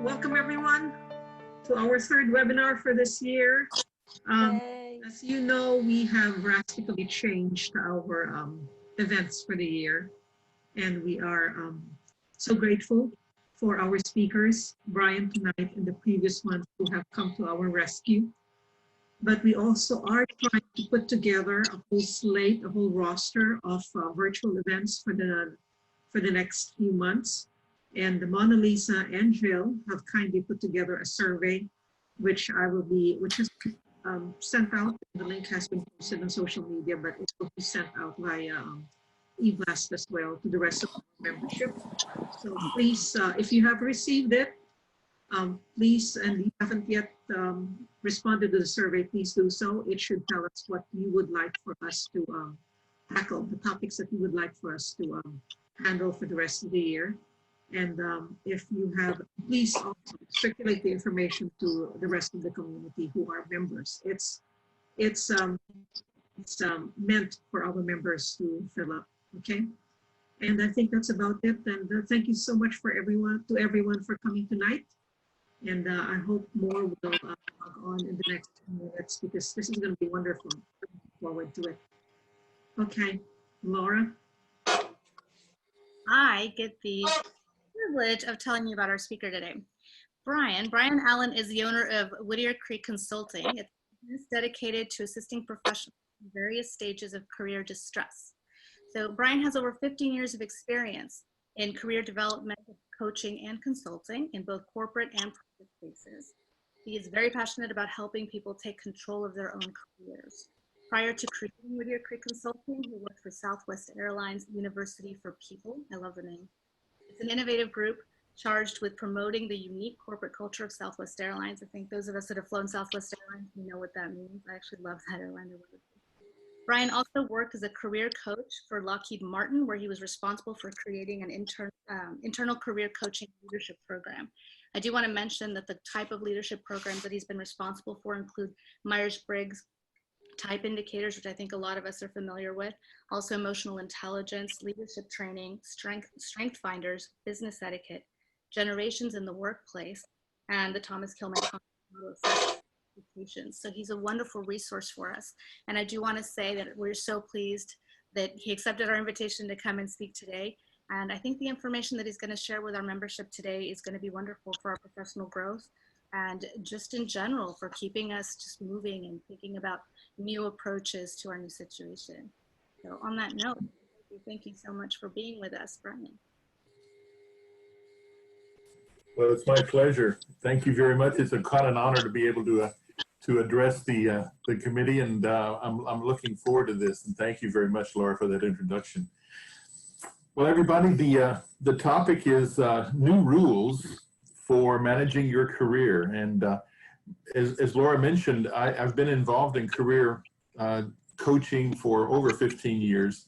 Welcome everyone to our third webinar for this year. As you know, we have drastically changed our events for the year, and we are so grateful for our speakers, Brian tonight and the previous ones who have come to our rescue. But we also are trying to put together a whole slate, a whole roster of virtual events for the next few months. And Mona Lisa and Jill have kindly put together a survey, which is sent out. The link has been posted on social media, but it will be sent out via e-blast as well to the rest of the membership. So please, if you have received it, please, and you haven't yet responded to the survey, please do so. It should tell us what you would like for us to tackle, the topics that you would like for us to handle for the rest of the year. And if you have, please also circulate the information to the rest of the community who are members. It's meant for our members to fill up, okay? And I think that's about it. And thank you so much for everyone for coming tonight. And I hope more will log on in the next 2 minutes, because this is going to be wonderful. Looking forward to it. Okay, Laura. I get the privilege of telling you about our speaker today. Brian Allen is the owner of Whittier Creek Consulting. It's a business dedicated to assisting professionals in various stages of career distress. So Brian has over 15 years of experience in career development, coaching, and consulting in both corporate and private spaces. He is very passionate about helping people take control of their own careers. Prior to creating Whittier Creek Consulting, he worked for Southwest Airlines University for People. I love the name. It's an innovative group charged with promoting the unique corporate culture of Southwest Airlines. I think those of us that have flown Southwest Airlines, we know what that means. I actually love that airline. Brian also worked as a career coach for Lockheed Martin, where he was responsible for creating an internal career coaching leadership program. I do want to mention that the type of leadership programs that he's been responsible for include Myers-Briggs type indicators, which I think a lot of us are familiar with, also emotional intelligence, leadership training, strength finders, business etiquette, generations in the workplace, and the Thomas Kilmann model of education. So he's a wonderful resource for us. And I do want to say that we're so pleased that he accepted our invitation to come and speak today. And I think the information that he's going to share with our membership today is going to be wonderful for our professional growth and just in general for keeping us just moving and thinking about new approaches to our new situation. So on that note, thank you so much for being with us, Brian. Well, it's my pleasure. Thank you very much. It's quite an honor to be able to address the committee, and I'm looking forward to this. And thank you very much, Laura, for that introduction. Well, everybody, the topic is new rules for managing your career. And as Laura mentioned, I've been involved in career coaching for over 15 years.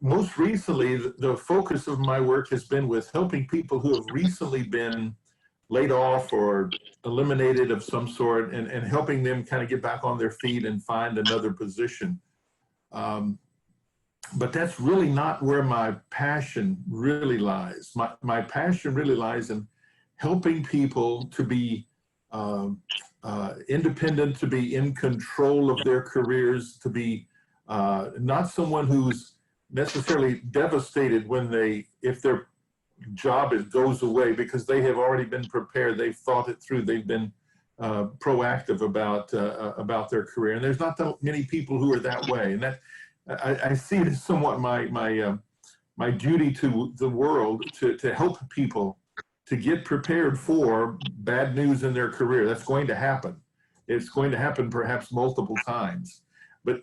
Most recently, the focus of my work has been with helping people who have recently been laid off or eliminated of some sort, and helping them kind of get back on their feet and find another position. But that's really not where my passion really lies. My passion really lies in helping people to be independent, to be in control of their careers, to be not someone who's necessarily devastated if their job goes away, because they have already been prepared, they've thought it through, they've been proactive about their career. And there's not that many people who are that way. And that I see it as somewhat my duty to the world to help people to get prepared for bad news in their career. That's going to happen. It's going to happen perhaps multiple times. But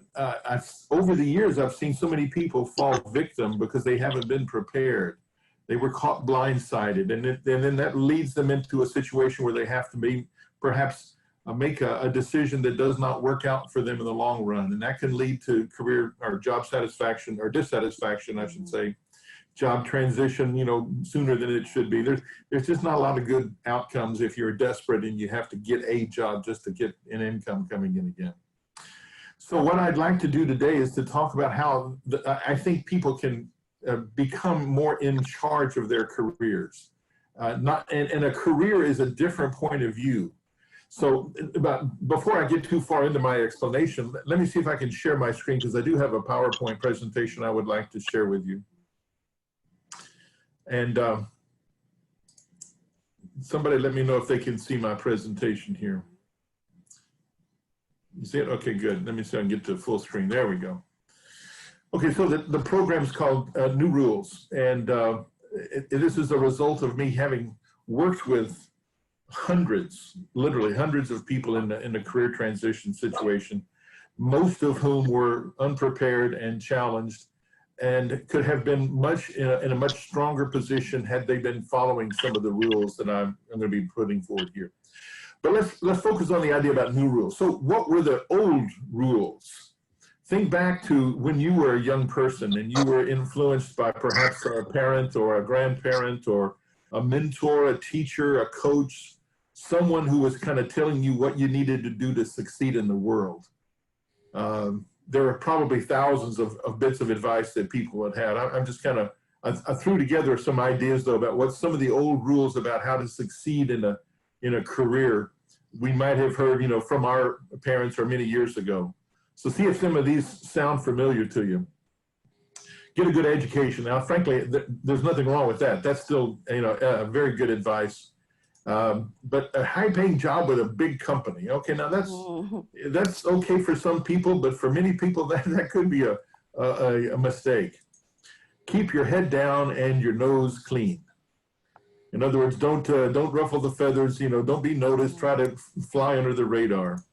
over the years, I've seen so many people fall victim because they haven't been prepared. They were caught blindsided, and then that leads them into a situation where they have to perhaps make a decision that does not work out for them in the long run. And that can lead to career or job satisfaction or dissatisfaction, I should say. Job transition, sooner than it should be. There's just not a lot of good outcomes if you're desperate and you have to get a job just to get an income coming in again. So what I'd like to do today is to talk about how I think people can become more in charge of their careers. and a career is a different point of view. So before I get too far into my explanation, let me see if I can share my screen, because I do have a PowerPoint presentation I would like to share with you. And somebody let me know if they can see my presentation here. You see it? Okay, good. Let me see if I can get to full screen. There we go. Okay, so the program is called New Rules. And this is a result of me having worked with hundreds, literally hundreds of people in the career transition situation, most of whom were unprepared and challenged, and could have been in a much stronger position had they been following some of the rules that I'm going to be putting forward here. But let's focus on the idea about new rules. So what were the old rules? Think back to when you were a young person and you were influenced by perhaps a parent or a grandparent or a mentor, a teacher, a coach, someone who was kind of telling you what you needed to do to succeed in the world. There are probably thousands of bits of advice that people had had. I'm just kind of, I threw together some ideas though about what some of the old rules about how to succeed in a career we might have heard, you know, from our parents or many years ago. So see if some of these sound familiar to you. Get a good education. Now, frankly, there's nothing wrong with that. That's still, you know, very good advice. But a high-paying job with a big company, okay, now that's okay for some people, but for many people that could be a mistake. Keep your head down and your nose clean. In other words, don't ruffle the feathers. You know, don't be noticed. Try to fly under the radar.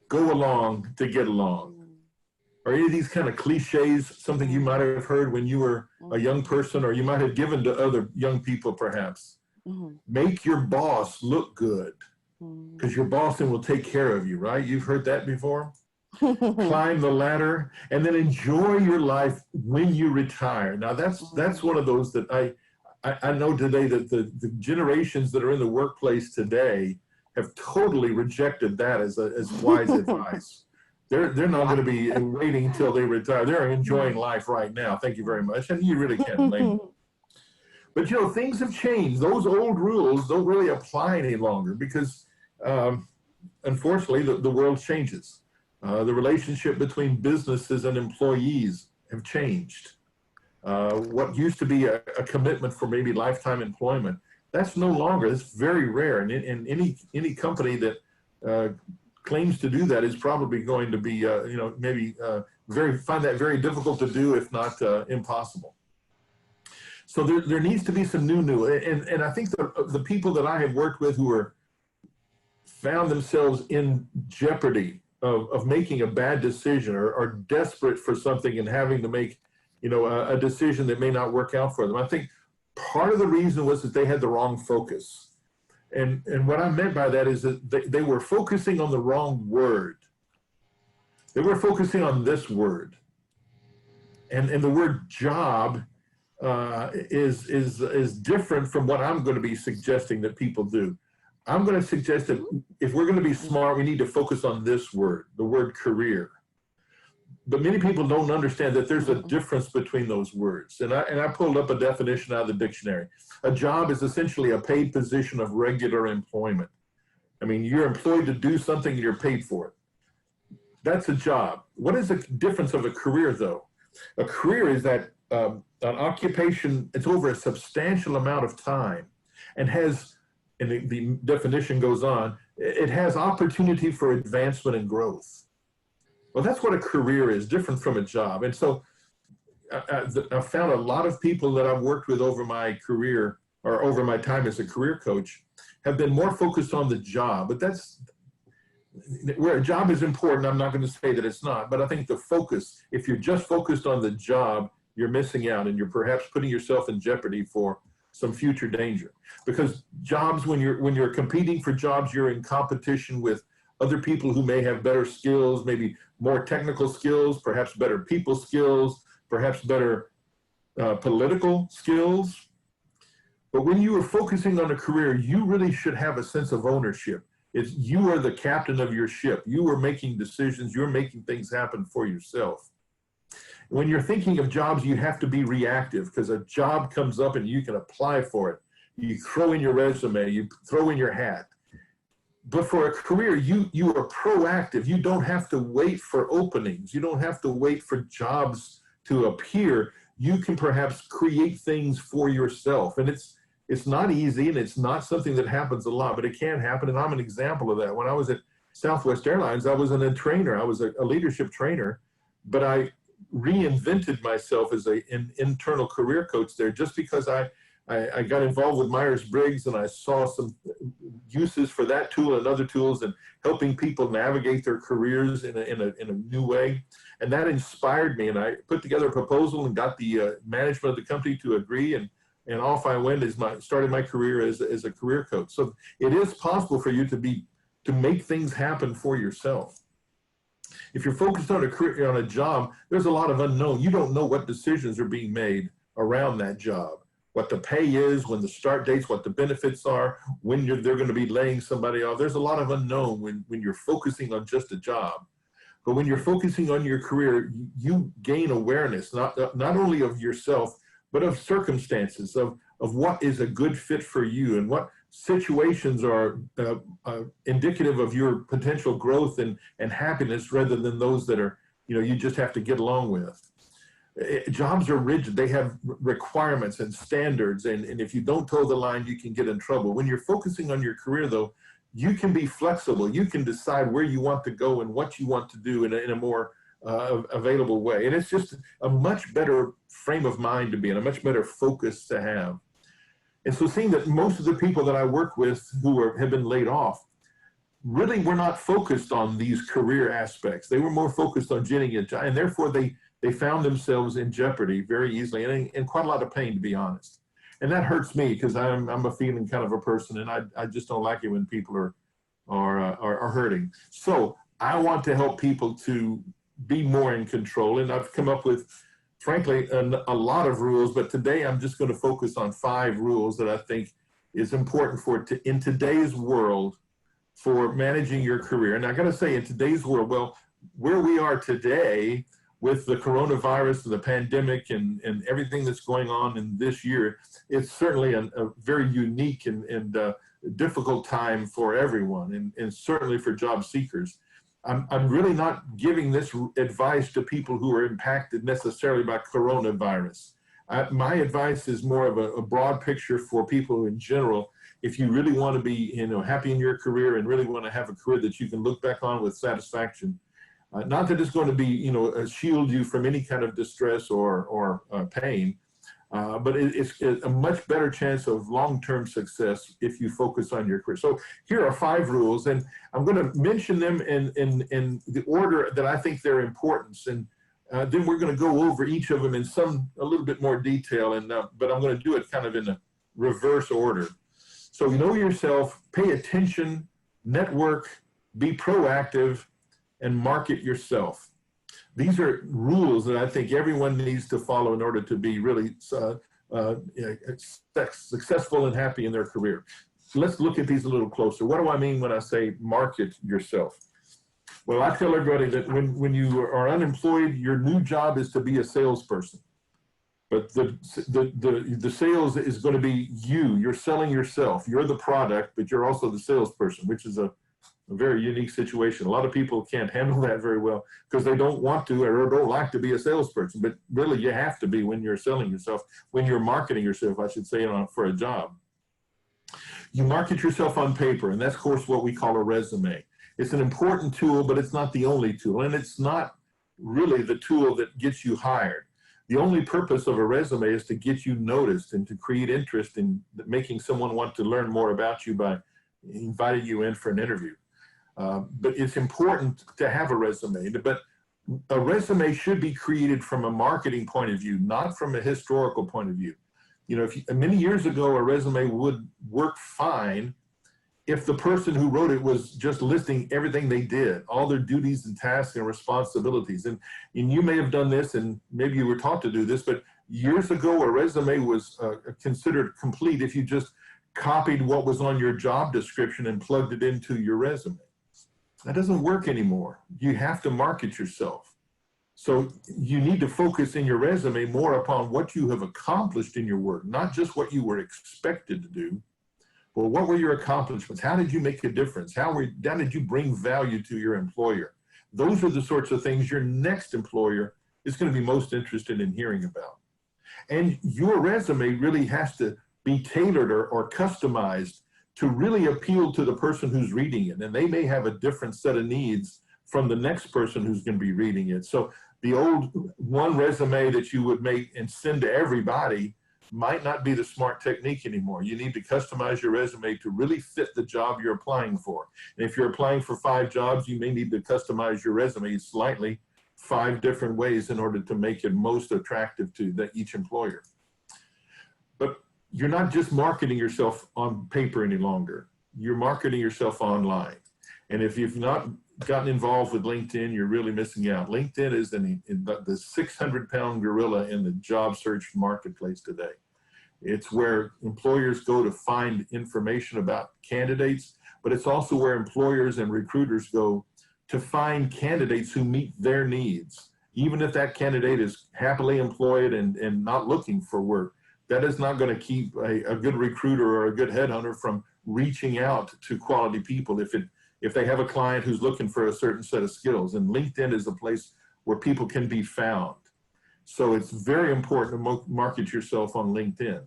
Go along to get along. Are any of these kind of cliches something you might have heard when you were a young person, or you might have given to other young people perhaps? Make your boss look good, because your boss then will take care of you, right? You've heard that before. Climb the ladder and then enjoy your life when you retire. Now that's one of those that I know today that the generations that are in the workplace today have totally rejected that as wise advice. They're not going to be waiting until they retire. They're enjoying life right now. Thank you very much. And you really can't blame them. But, you know, things have changed. Those old rules don't really apply any longer because, unfortunately, the world changes. The relationship between businesses and employees have changed. What used to be a commitment for maybe lifetime employment, that's no longer. It's very rare. And any company that claims to do that is probably going to be, you know, maybe find that very difficult to do, if not impossible. So there needs to be some new, and I think the people that I have worked with who found themselves in jeopardy of making a bad decision or are desperate for something and having to make, you know, a decision that may not work out for them. I think part of the reason was that they had the wrong focus. And what I meant by that is that they were focusing on the wrong word. They were focusing on this word. And the word job is different from what I'm going to be suggesting that people do. I'm going to suggest that if we're going to be smart, we need to focus on this word, the word career. But many people don't understand that there's a difference between those words. And I pulled up a definition out of the dictionary. A job is essentially a paid position of regular employment. I mean, you're employed to do something and you're paid for it. That's a job. What is the difference of a career, though? A career is that an occupation, it's over a substantial amount of time and has, and the definition goes on, it has opportunity for advancement and growth. Well, that's what a career is, different from a job. And so I found a lot of people that I've worked with over my career or over my time as a career coach have been more focused on the job. But that's where a job is important. I'm not going to say that it's not, but I think the focus, if you're just focused on the job, you're missing out and you're perhaps putting yourself in jeopardy for some future danger. Because jobs, when you're competing for jobs, you're in competition with other people who may have better skills, maybe more technical skills, perhaps better people skills, perhaps better political skills. But when you are focusing on a career, you really should have a sense of ownership. It's you are the captain of your ship. You are making decisions. You're making things happen for yourself. When you're thinking of jobs, you have to be reactive because a job comes up and you can apply for it. you throw in your resume, you throw in your hat. But for a career, you are proactive. You don't have to wait for openings. You don't have to wait for jobs to appear. You can perhaps create things for yourself. And it's not easy, and it's not something that happens a lot, but it can happen. And I'm an example of that. When I was at Southwest Airlines, I was a trainer. I was a leadership trainer, but I reinvented myself as an internal career coach there just because I got involved with Myers-Briggs, and I saw some uses for that tool and other tools and helping people navigate their careers in a new way. And that inspired me. And I put together a proposal and got the management of the company to agree. And off I went started my career as a career coach. So it is possible for you to make things happen for yourself. If you're focused on a job, there's a lot of unknown. You don't know what decisions are being made around that job, what the pay is, when the start dates, what the benefits are, when they're going to be laying somebody off. There's a lot of unknown when you're focusing on just a job. But when you're focusing on your career, you gain awareness, not only of yourself, but of circumstances, of what is a good fit for you and what situations are indicative of your potential growth and happiness rather than those that are, you just have to get along with. Jobs are rigid. They have requirements and standards. And if you don't toe the line, you can get in trouble. When you're focusing on your career, though, you can be flexible. You can decide where you want to go and what you want to do in a more available way. And it's just a much better frame of mind to be in, a much better focus to have. And so seeing that most of the people that I work with who have been laid off really were not focused on these career aspects. They were more focused on getting a job, and therefore they found themselves in jeopardy very easily and in quite a lot of pain, to be honest. And that hurts me because I'm a feeling kind of a person, and I just don't like it when people are hurting. So I want to help people to be more in control, and I've come up with, frankly, a lot of rules, but today I'm just going to focus on 5 rules that I think is important in today's world for managing your career. And I got to say, in today's world, well, where we are today with the coronavirus and the pandemic and everything that's going on in this year, it's certainly a very unique and difficult time for everyone, and certainly for job seekers. I'm really not giving this advice to people who are impacted necessarily by coronavirus. My advice is more of a broad picture for people in general. If you really want to be, happy in your career and really want to have a career that you can look back on with satisfaction, not that it's going to be, shield you from any kind of distress or pain, but it's a much better chance of long-term success if you focus on your career. So here are 5 rules, and I'm going to mention them in the order that I think they're important, and then we're going to go over each of them in a little bit more detail, but I'm going to do it kind of in a reverse order. So know yourself, pay attention, network, be proactive, and market yourself. These are rules that I think everyone needs to follow in order to be really successful and happy in their career. So let's look at these a little closer. What do I mean when I say market yourself? Well, I tell everybody that when you are unemployed, your new job is to be a salesperson. But the sales is going to be you. You're selling yourself. You're the product, but you're also the salesperson, which is a very unique situation. A lot of people can't handle that very well because they don't want to or don't like to be a salesperson, but really you have to be when you're selling yourself, when you're marketing yourself, I should say, for a job. You market yourself on paper, and that's, of course, what we call a resume. It's an important tool, but it's not the only tool, and it's not really the tool that gets you hired. The only purpose of a resume is to get you noticed and to create interest in making someone want to learn more about you by inviting you in for an interview. But it's important to have a resume, but a resume should be created from a marketing point of view, not from a historical point of view. Many years ago, a resume would work fine if the person who wrote it was just listing everything they did, all their duties and tasks and responsibilities. And you may have done this, and maybe you were taught to do this, but years ago, a resume was considered complete if you just copied what was on your job description and plugged it into your resume. That doesn't work anymore. You have to market yourself. So you need to focus in your resume more upon what you have accomplished in your work, not just what you were expected to do, but what were your accomplishments? How did you make a difference? How did you bring value to your employer? Those are the sorts of things your next employer is going to be most interested in hearing about. And your resume really has to be tailored or customized to really appeal to the person who's reading it. And they may have a different set of needs from the next person who's going to be reading it. So the old one resume that you would make and send to everybody might not be the smart technique anymore. You need to customize your resume to really fit the job you're applying for. And if you're applying for 5 jobs, you may need to customize your resume slightly 5 different ways in order to make it most attractive to each employer. But you're not just marketing yourself on paper any longer. You're marketing yourself online. And if you've not gotten involved with LinkedIn, you're really missing out. LinkedIn is the 600-pound gorilla in the job search marketplace today. It's where employers go to find information about candidates, but it's also where employers and recruiters go to find candidates who meet their needs. Even if that candidate is happily employed and not looking for work, that is not going to keep a good recruiter or a good headhunter from reaching out to quality people if they have a client who's looking for a certain set of skills. And LinkedIn is a place where people can be found. So it's very important to market yourself on LinkedIn.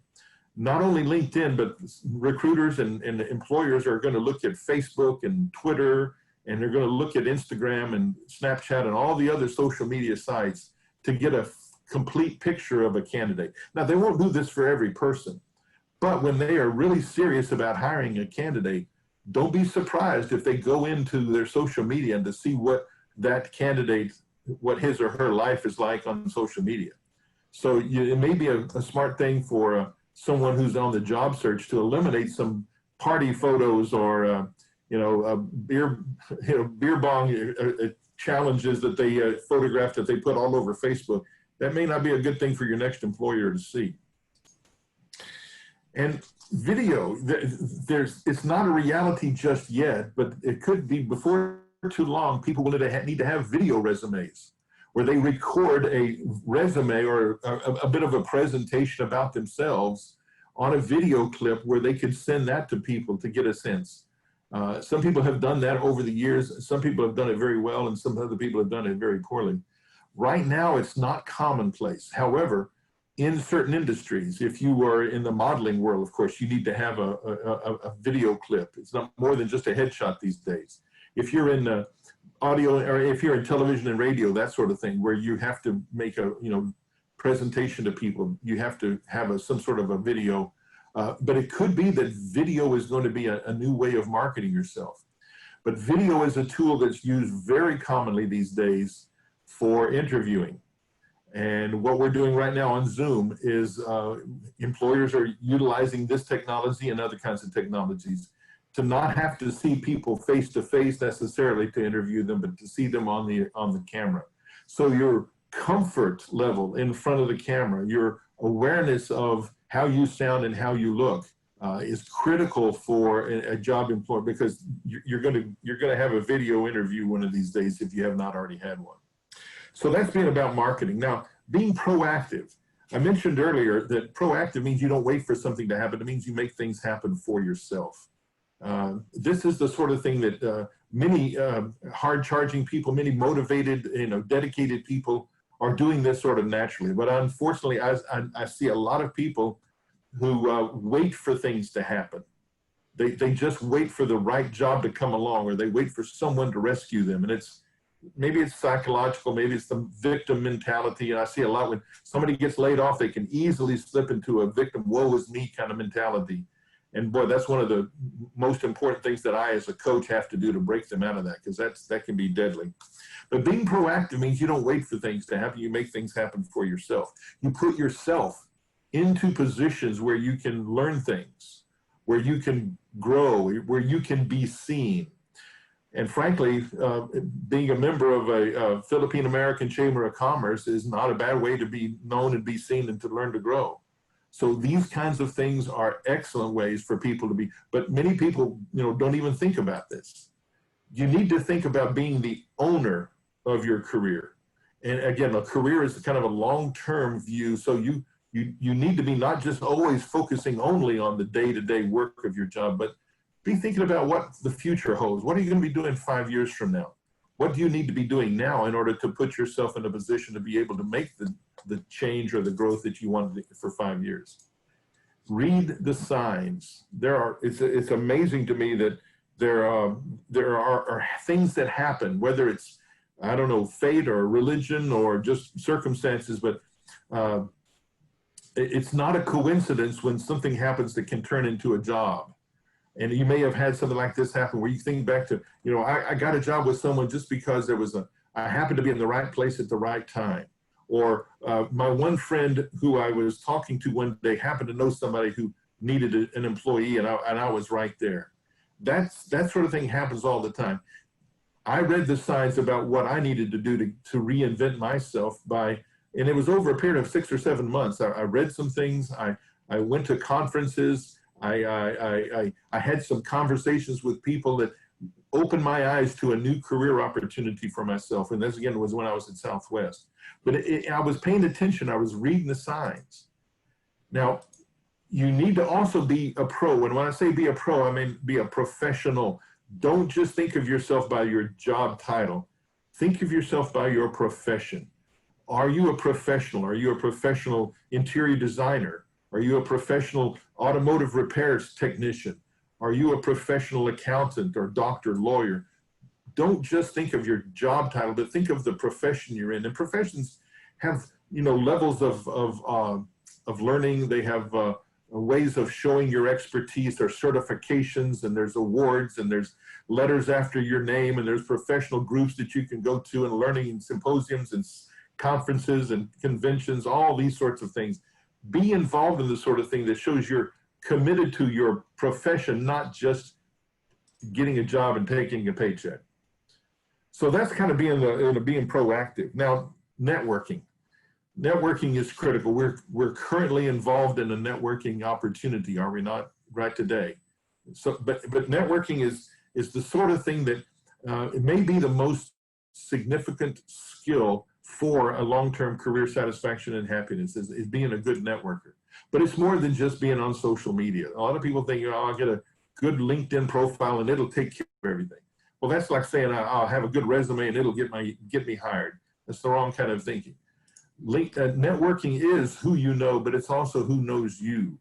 Not only LinkedIn, but recruiters and employers are going to look at Facebook and Twitter, and they're going to look at Instagram and Snapchat and all the other social media sites to get a complete picture of a candidate. Now, they won't do this for every person, but when they are really serious about hiring a candidate, don't be surprised if they go into their social media and to see what that candidate, what his or her life is like on social media. So it may be a smart thing for someone who's on the job search to eliminate some party photos or beer bong challenges that they photograph that they put all over Facebook. That may not be a good thing for your next employer to see. And video, it's not a reality just yet, but it could be before too long. People will need to have video resumes where they record a resume or a bit of a presentation about themselves on a video clip where they could send that to people to get a sense. Some people have done that over the years. Some people have done it very well, and some other people have done it very poorly. Right now, it's not commonplace. However, in certain industries, if you are in the modeling world, of course, you need to have a video clip. It's not more than just a headshot these days. If you're in audio, or if you're in television and radio, that sort of thing, where you have to make a presentation to people, you have to have some sort of a video. But it could be that video is going to be a new way of marketing yourself. But video is a tool that's used very commonly these days for interviewing. And what we're doing right now on Zoom is employers are utilizing this technology and other kinds of technologies to not have to see people face to face necessarily to interview them, but to see them on the camera. So your comfort level in front of the camera, your awareness of how you sound and how you look is critical for a job employer, because you're going to have a video interview one of these days if you have not already had one. So that's being about marketing. Now, being proactive. I mentioned earlier that proactive means you don't wait for something to happen. It means you make things happen for yourself. This is the sort of thing that many hard-charging people, many motivated, dedicated people are doing this sort of naturally. But unfortunately, I see a lot of people who wait for things to happen. They just wait for the right job to come along, or they wait for someone to rescue them. And maybe it's psychological, maybe it's the victim mentality. And I see a lot when somebody gets laid off, they can easily slip into a victim, woe is me kind of mentality. And boy, that's one of the most important things that I as a coach have to do to break them out of that, because that can be deadly. But being proactive means you don't wait for things to happen, you make things happen for yourself. You put yourself into positions where you can learn things, where you can grow, where you can be seen. And frankly, being a member of a Philippine American Chamber of Commerce is not a bad way to be known and be seen and to learn to grow. So these kinds of things are excellent ways for people to be, but many people, don't even think about this. You need to think about being the owner of your career. And again, a career is kind of a long-term view. So you need to be not just always focusing only on the day-to-day work of your job, but be thinking about what the future holds. What are you going to be doing 5 years from now? What do you need to be doing now in order to put yourself in a position to be able to make the change or the growth that you wanted for 5 years? Read the signs. It's amazing to me that there are things that happen, whether it's, I don't know, fate or religion or just circumstances, but it's not a coincidence when something happens that can turn into a job. And you may have had something like this happen where you think back to, you know, I got a job with someone just because I happened to be in the right place at the right time. Or my one friend who I was talking to one day happened to know somebody who needed an employee, and I was right there. That sort of thing happens all the time. I read the signs about what I needed to do to reinvent myself and it was over a period of 6 or 7 months. I read some things. I went to conferences. I had some conversations with people that opened my eyes to a new career opportunity for myself. And this again was when I was at Southwest. But I was paying attention. I was reading the signs. Now, you need to also be a pro. And when I say be a pro, I mean be a professional. Don't just think of yourself by your job title. Think of yourself by your profession. Are you a professional? Are you a professional interior designer? Are you a professional automotive repairs technician? Are you a professional accountant or doctor, lawyer? Don't just think of your job title, but think of the profession you're in. And professions have, you know, levels of learning. They have ways of showing your expertise. There's certifications, and there's awards, and there's letters after your name, and there's professional groups that you can go to, and learning and symposiums and conferences and conventions, all these sorts of things. Be involved in the sort of thing that shows you're committed to your profession, not just getting a job and taking a paycheck. So that's kind of being proactive. Now, networking. Networking is critical. We're currently involved in a networking opportunity, are we not, right today? So, but networking is the sort of thing that it may be the most significant skill for a long-term career satisfaction and happiness is being a good networker. But it's more than just being on social media. A lot of people think, oh, I'll get a good LinkedIn profile and it'll take care of everything. Well, that's like saying I'll have a good resume and it'll get me hired. That's the wrong kind of thinking. Networking is who you know, but it's also who knows you.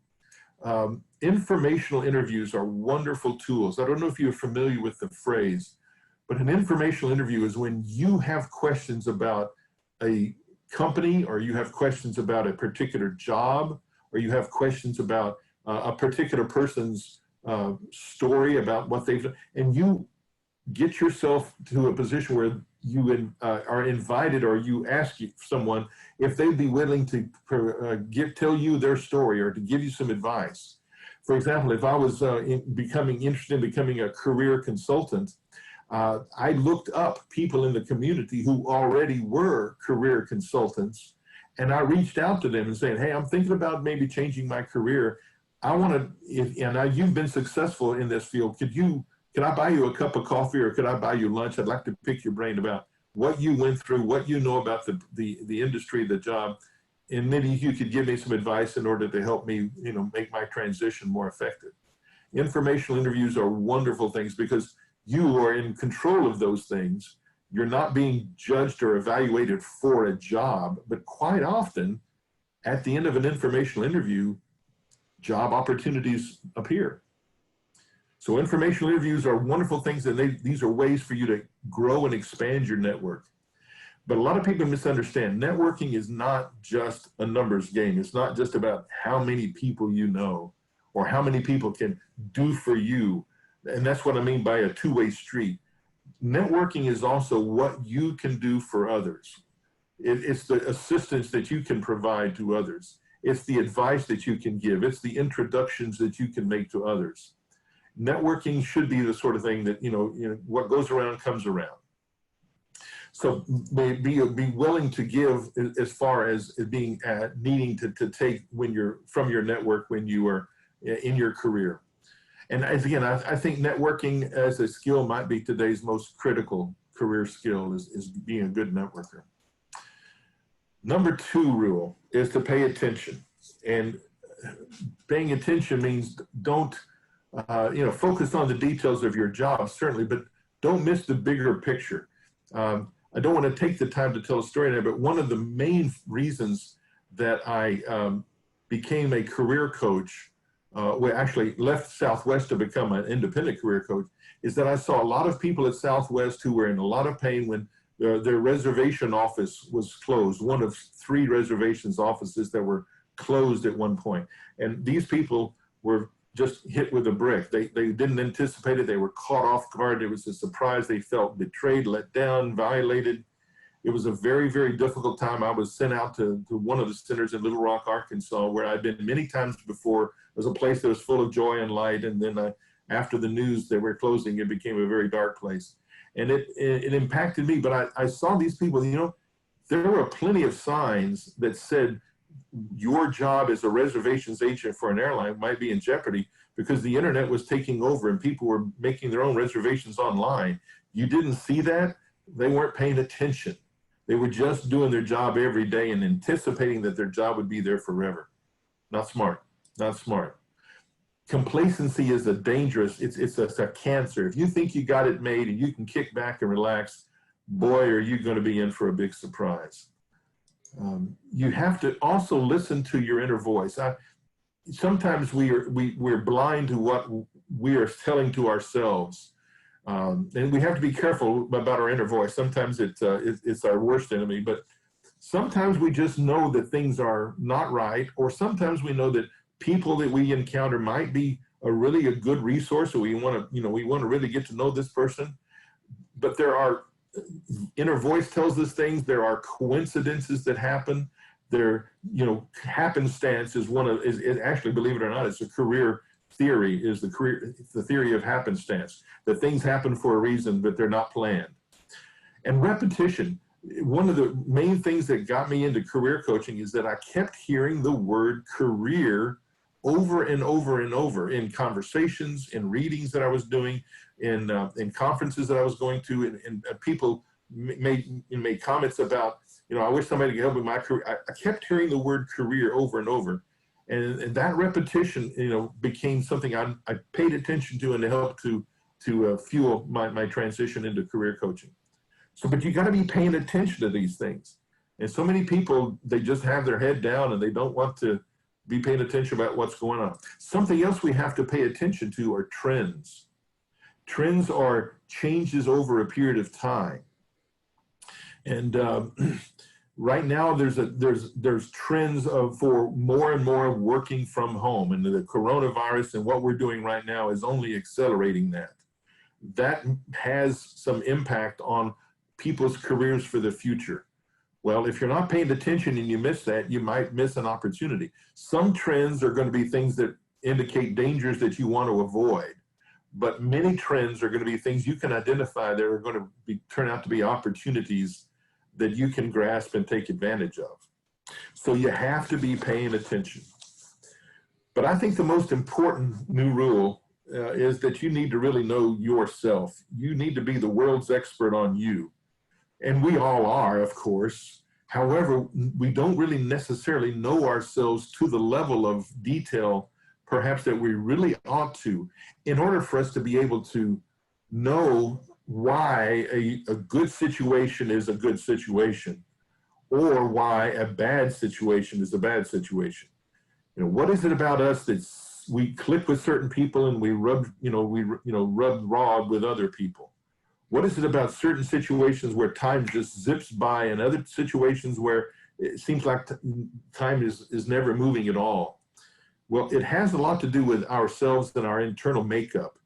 Informational interviews are wonderful tools. I don't know if you're familiar with the phrase, but an informational interview is when you have questions about a company, or you have questions about a particular job, or you have questions about a particular person's story about what they've done, and you get yourself to a position where you are invited, or you ask someone if they'd be willing to tell you their story or to give you some advice. For example, if I was interested in becoming a career consultant, I looked up people in the community who already were career consultants, and I reached out to them and saying, hey, I'm thinking about maybe changing my career. I want to, and you've been successful in this field. Can I buy you a cup of coffee, or could I buy you lunch? I'd like to pick your brain about what you went through, what you know about the industry, the job, and maybe you could give me some advice in order to help me, you know, make my transition more effective. Informational interviews are wonderful things because you are in control of those things. You're not being judged or evaluated for a job, but quite often at the end of an informational interview, job opportunities appear. So informational interviews are wonderful things, and these are ways for you to grow and expand your network. But a lot of people misunderstand. Networking is not just a numbers game. It's not just about how many people you know or how many people can do for you. And that's what I mean by a two-way street. Networking is also what you can do for others. It's the assistance that you can provide to others. It's the advice that you can give. It's the introductions that you can make to others. Networking should be the sort of thing that, you know, what goes around comes around. So be willing to give as far as being needing to take from your network when you are in your career. And as again, I think networking as a skill might be today's most critical career skill is being a good networker. Number 2 rule is to pay attention. And paying attention means don't, focus on the details of your job, certainly, but don't miss the bigger picture. I don't want to take the time to tell a story there, but one of the main reasons that I became a career coach, well, actually left Southwest to become an independent career coach, is that I saw a lot of people at Southwest who were in a lot of pain when their reservation office was closed, one of 3 reservations offices that were closed at one point. And these people were just hit with a brick. They didn't anticipate it. They were caught off guard. It was a surprise. They felt betrayed, let down, violated. It was a very, very difficult time. I was sent out to one of the centers in Little Rock, Arkansas, where I'd been many times before. It was a place that was full of joy and light. And then after the news they were closing, it became a very dark place. And it impacted me. But I saw these people, there were plenty of signs that said, your job as a reservations agent for an airline might be in jeopardy because the internet was taking over and people were making their own reservations online. You didn't see that. They weren't paying attention. They were just doing their job every day and anticipating that their job would be there forever. Not smart, not smart. Complacency is a dangerous, it's a cancer. If you think you got it made and you can kick back and relax, boy, are you going to be in for a big surprise. You have to also listen to your inner voice. Sometimes we're blind to what we are telling to ourselves, and we have to be careful about our inner voice. Sometimes it's our worst enemy, but sometimes we just know that things are not right, or sometimes we know that people that we encounter might be a good resource, or we want to really get to know this person. But there are inner voice tells us things. There are coincidences that happen. Happenstance is actually, believe it or not, it's a career theory, it's the theory of happenstance, that things happen for a reason, but they're not planned. And repetition, one of the main things that got me into career coaching is that I kept hearing the word career over and over and over in conversations, in readings that I was doing, in conferences that I was going to, and people made comments about, I wish somebody could help with my career. I kept hearing the word career over and over. And that repetition, became something I paid attention to and to help to fuel my transition into career coaching. So, but you got to be paying attention to these things. And so many people, they just have their head down and they don't want to be paying attention about what's going on. Something else we have to pay attention to are trends. Trends are changes over a period of time. And right now there's trends for more and more working from home, and the coronavirus and what we're doing right now is only accelerating that. That has some impact on people's careers for the future. Well, if you're not paying attention and you miss that, you might miss an opportunity. Some trends are going to be things that indicate dangers that you want to avoid, but many trends are going to be things you can identify that are going to turn out to be opportunities that you can grasp and take advantage of. So you have to be paying attention. But I think the most important new rule is that you need to really know yourself. You need to be the world's expert on you. And we all are, of course. However, we don't really necessarily know ourselves to the level of detail, perhaps, that we really ought to, in order for us to be able to know why a good situation is a good situation, or why a bad situation is a bad situation. What is it about us that we click with certain people and we rub raw with other people? What is it about certain situations where time just zips by, and other situations where it seems like time is never moving at all? Well, it has a lot to do with ourselves and our internal makeup.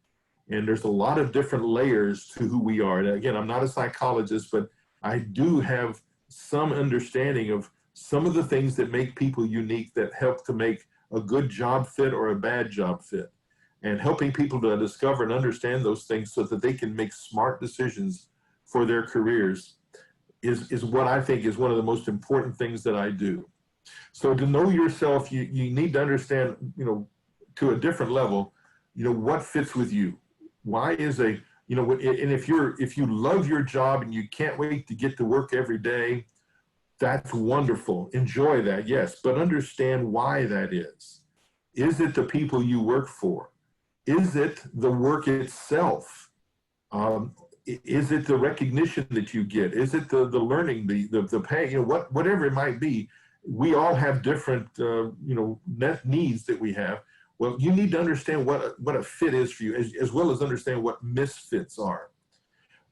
And there's a lot of different layers to who we are. And again, I'm not a psychologist, but I do have some understanding of some of the things that make people unique, that help to make a good job fit or a bad job fit. And helping people to discover and understand those things so that they can make smart decisions for their careers is what I think is one of the most important things that I do. So to know yourself, you need to understand, to a different level, what fits with you. Why is and if you love your job and you can't wait to get to work every day, That's wonderful. Enjoy that, yes, but understand why that is. Is it the people you work for? Is it the work itself? Is it the recognition that you get? Is it the learning, the pay, you know, whatever it might be? We all have different, needs that we have. Well, you need to understand what a fit is for you, as well as understand what misfits are.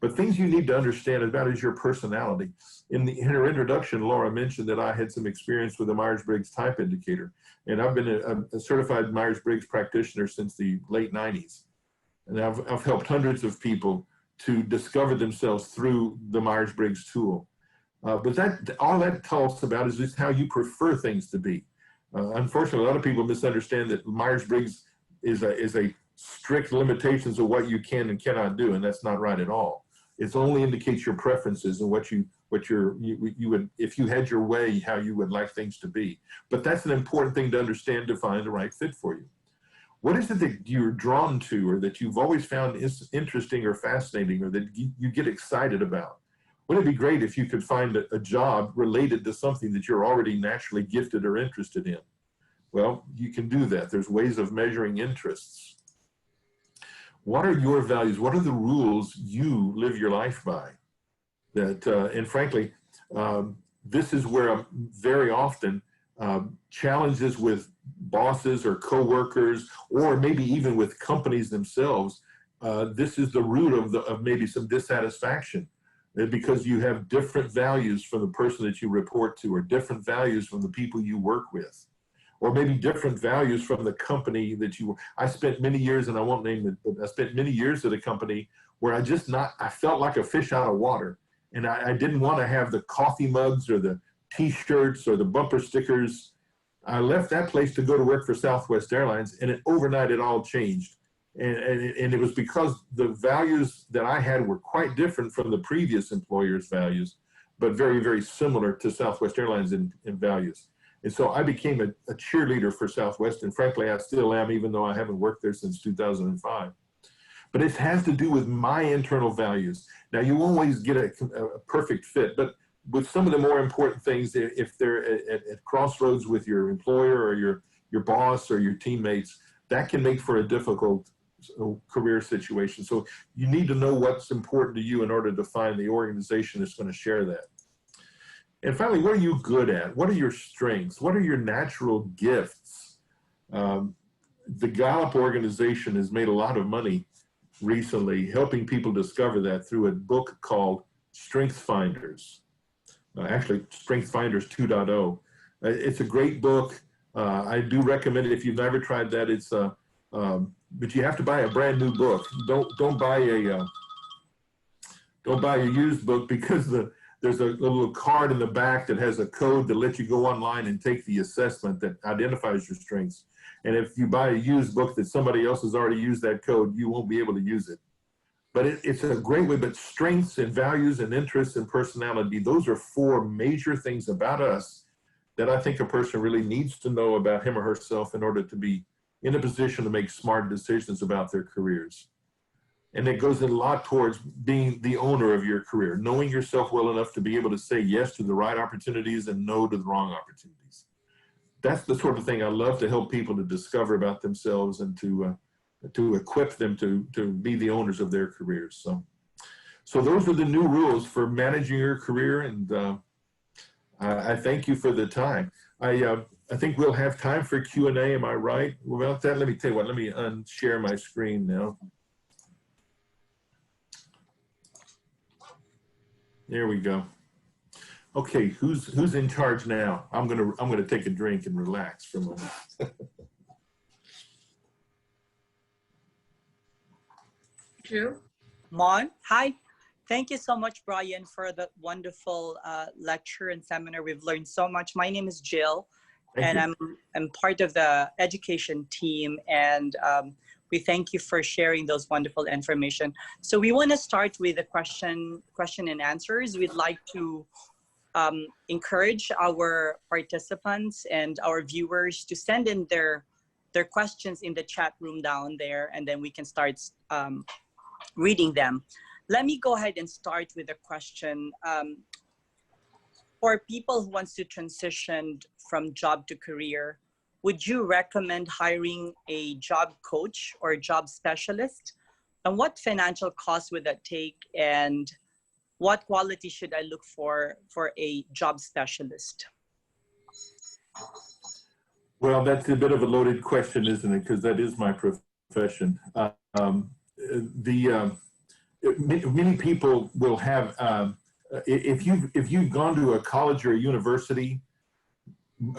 But things you need to understand about is your personality. In her introduction, Laura mentioned that I had some experience with the Myers-Briggs type indicator. And I've been a certified Myers-Briggs practitioner since the late 90s. And I've helped hundreds of people to discover themselves through the Myers-Briggs tool. But all that talks about is just how you prefer things to be. Unfortunately, a lot of people misunderstand that Myers-Briggs is a strict limitations of what you can and cannot do, and that's not right at all. It only indicates your preferences and what you would, if you had your way, how you would like things to be. But that's an important thing to understand to find the right fit for you. What is it that you're drawn to, or that you've always found interesting or fascinating, or that you get excited about? Wouldn't it be great if you could find a job related to something that you're already naturally gifted or interested in? Well, you can do that. There's ways of measuring interests. What are your values? What are the rules you live your life by? And frankly, this is where very often challenges with bosses or coworkers, or maybe even with companies themselves, this is the root of maybe some dissatisfaction, because you have different values from the person that you report to, or different values from the people you work with, or maybe different values from the company that I spent many years, and I won't name it, but I spent many years at a company where I felt like a fish out of water. And I didn't want to have the coffee mugs or the t-shirts or the bumper stickers. I left that place to go to work for Southwest Airlines, and overnight it all changed. And it was because the values that I had were quite different from the previous employer's values, but very, very similar to Southwest Airlines in values. And so I became a cheerleader for Southwest, and frankly, I still am, even though I haven't worked there since 2005. But it has to do with my internal values. Now, you won't always get a perfect fit, but with some of the more important things, if they're at crossroads with your employer or your boss or your teammates, that can make for a difficult career situation. So you need to know what's important to you in order to find the organization that's going to share that. And finally, what are you good at? What are your strengths? What are your natural gifts? The Gallup organization has made a lot of money recently helping people discover that through a book called Strength Finders. Actually, Strength Finders 2.0. It's a great book. I do recommend it if you've never tried that. It's but you have to buy a brand new book. Don't buy a used book, because there's a little card in the back that has a code that lets you go online and take the assessment that identifies your strengths. And if you buy a used book that somebody else has already used that code, you won't be able to use it. But it's a great way. But strengths and values and interests and personality, those are four major things about us that I think a person really needs to know about him or herself in order to be in a position to make smart decisions about their careers. And it goes a lot towards being the owner of your career, knowing yourself well enough to be able to say yes to the right opportunities and no to the wrong opportunities. That's the sort of thing I love to help people to discover about themselves and to equip them to be the owners of their careers. So those are the new rules for managing your career, and I thank you for the time. I think we'll have time for Q&A, am I right? Well, let me tell you what, let me unshare my screen now. There we go. Okay, who's in charge now? I'm gonna take a drink and relax for a moment. Jill? Mon, hi. Thank you so much, Brian, for the wonderful lecture and seminar. We've learned so much. My name is Jill, and I'm part of the education team, and we thank you for sharing those wonderful information. So we want to start with the question and answers. We'd like to encourage our participants and our viewers to send in their questions in the chat room down there, and then we can start reading them. Let me go ahead and start with a question. for people who wants to transition from job to career, would you recommend hiring a job coach or job specialist? And what financial costs would that take? And what quality should I look for a job specialist? Well, that's a bit of a loaded question, isn't it? Because that is my profession. Many people will have, if you've gone to a college or a university,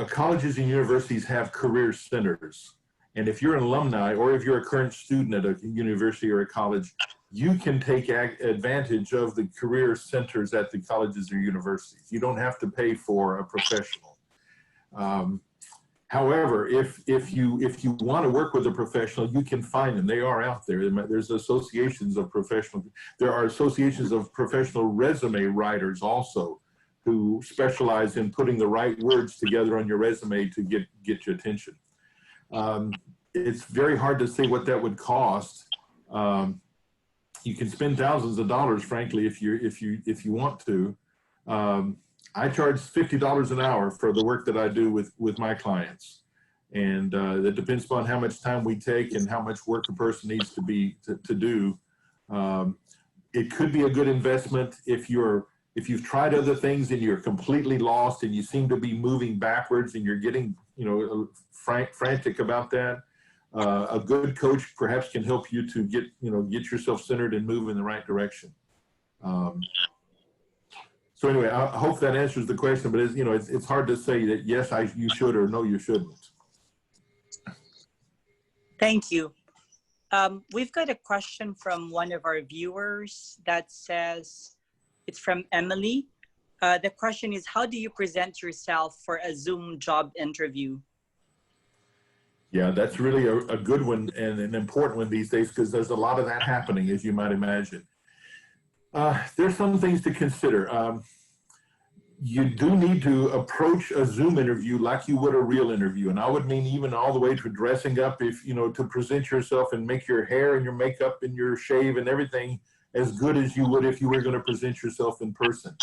colleges and universities have career centers. And if you're an alumni or if you're a current student at a university or a college, you can take advantage of the career centers at the colleges or universities. You don't have to pay for a professional. However, if you want to work with a professional, you can find them. They are out there. There's associations of professional. There are associations of professional resume writers also, who specialize in putting the right words together on your resume to get your attention. It's very hard to say what that would cost. You can spend thousands of dollars, frankly, if you want to. I charge $50 an hour for the work that I do with my clients, and that depends upon how much time we take and how much work a person needs to do. It could be a good investment if you've tried other things and you're completely lost and you seem to be moving backwards and you're getting frantic about that. A good coach perhaps can help you to get yourself centered and move in the right direction. So anyway, I hope that answers the question, but it's hard to say that yes, you should or no, you shouldn't. Thank you. We've got a question from one of our viewers that says, it's from Emily. The question is, how do you present yourself for a Zoom job interview? Yeah, that's really a good one and an important one these days, because there's a lot of that happening, as you might imagine. There's some things to consider. You do need to approach a Zoom interview like you would a real interview. And I would mean even all the way to dressing up, to present yourself and make your hair and your makeup and your shave and everything as good as you would if you were going to present yourself in person.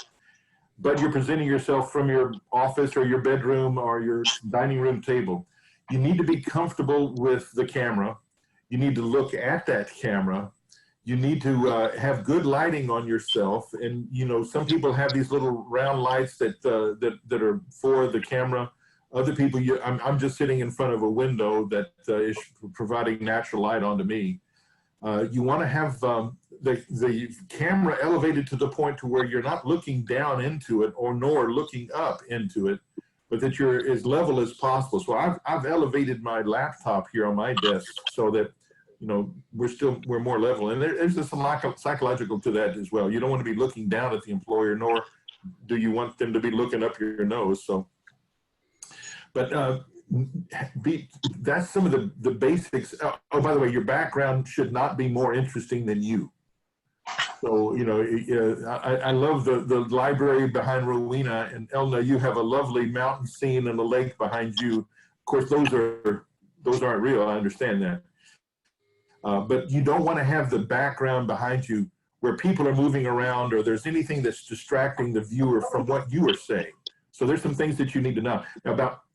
But you're presenting yourself from your office or your bedroom or your dining room table. You need to be comfortable with the camera. You need to look at that camera. You need to have good lighting on yourself. And, some people have these little round lights that are for the camera. Other people, I'm just sitting in front of a window that is providing natural light onto me. You want to have the camera elevated to the point to where you're not looking down into it nor looking up into it, but that you're as level as possible. So I've elevated my laptop here on my desk so that we're more level. And there's some psychological to that as well. You don't want to be looking down at the employer, nor do you want them to be looking up your nose. So, but that's some of the basics. Oh, by the way, your background should not be more interesting than you. So, I love the library behind Rowena, and Elna, you have a lovely mountain scene and a lake behind you. Of course, those aren't real. I understand that. But you don't want to have the background behind you where people are moving around or there's anything that's distracting the viewer from what you are saying. So there's some things that you need to know.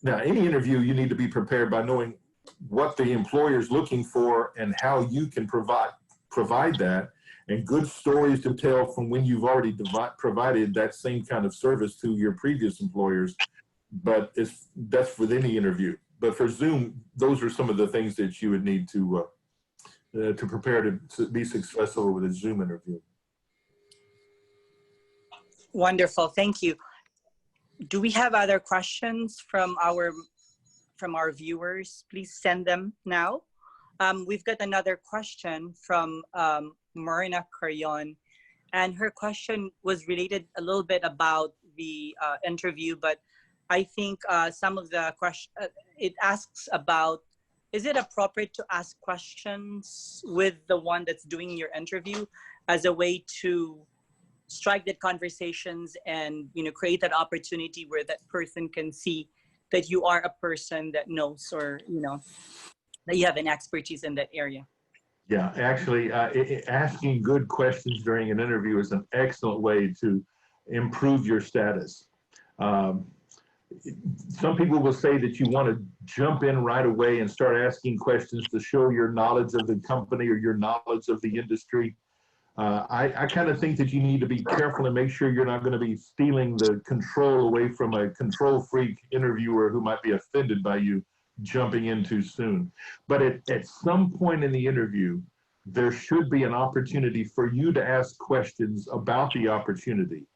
Now, any interview, you need to be prepared by knowing what the employer is looking for and how you can provide that, and good stories to tell from when you've already provided that same kind of service to your previous employers. But that's with any interview. But for Zoom, those are some of the things that you would need to prepare to be successful with a Zoom interview. Wonderful, thank you. Do we have other questions from our viewers? Please send them now. We've got another question from Marina Carrion, and her question was related a little bit about the interview, but I think some of the question it asks about, is it appropriate to ask questions with the one that's doing your interview as a way to strike that conversations and create that opportunity where that person can see that you are a person that knows, or that you have an expertise in that area? Yeah, actually, asking good questions during an interview is an excellent way to improve your status. Some people will say that you want to jump in right away and start asking questions to show your knowledge of the company or your knowledge of the industry. I kind of think that you need to be careful and make sure you're not going to be stealing the control away from a control freak interviewer who might be offended by you jumping in too soon. But at some point in the interview, there should be an opportunity for you to ask questions about the opportunity.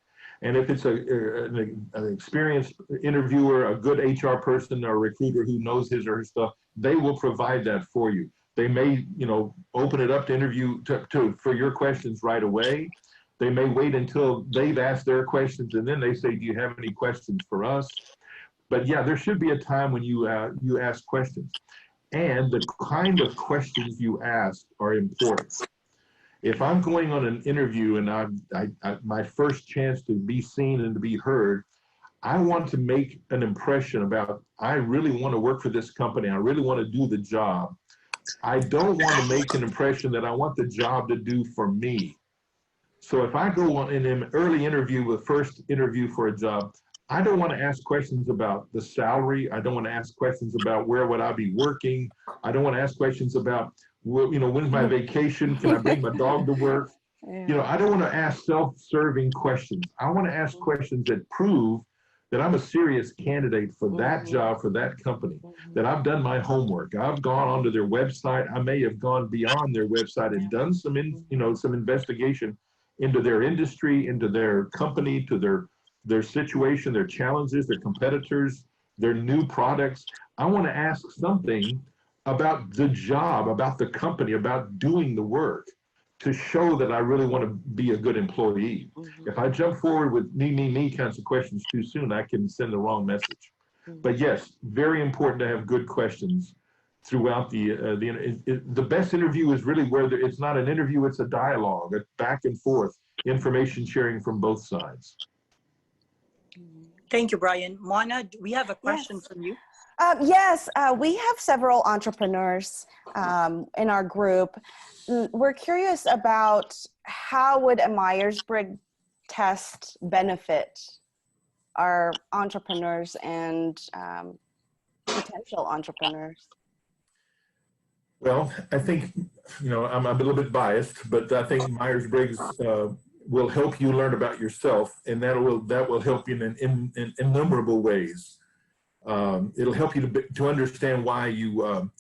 And if it's an experienced interviewer, a good HR person or recruiter who knows his or her stuff, they will provide that for you. They may, open it up to interview for your questions right away. They may wait until they've asked their questions and then they say, do you have any questions for us? But yeah, there should be a time when you ask questions. And the kind of questions you ask are important. If I'm going on an interview and my first chance to be seen and to be heard, I want to make an impression about, I really want to work for this company. I really want to do the job. I don't want to make an impression that I want the job to do for me. So if I go on in an early interview, the first interview for a job, I don't want to ask questions about the salary. I don't want to ask questions about where would I be working. I don't want to ask questions about, when's my vacation? Can I bring my dog to work? I don't want to ask self-serving questions. I want to ask questions that prove that I'm a serious candidate for that job, for that company, that I've done my homework. I've gone onto their website. I may have gone beyond their website and done some investigation into their industry, into their company, to their situation, their challenges, their competitors, their new products. I want to ask something about the job, about the company, about doing the work to show that I really want to be a good employee. If I jump forward with me kinds of questions too soon, I can send the wrong message. But yes, very important to have good questions throughout the best interview is really where it's not an interview, it's a dialogue, a back and forth, information sharing from both sides. Thank you, Brian. Mona, we have a question from you. Yes, we have several entrepreneurs in our group. We're curious about how would a Myers-Briggs test benefit our entrepreneurs and potential entrepreneurs? Well, I think, I'm a little bit biased, but I think Myers-Briggs will help you learn about yourself, and that will help you in innumerable ways. It'll help you to understand why you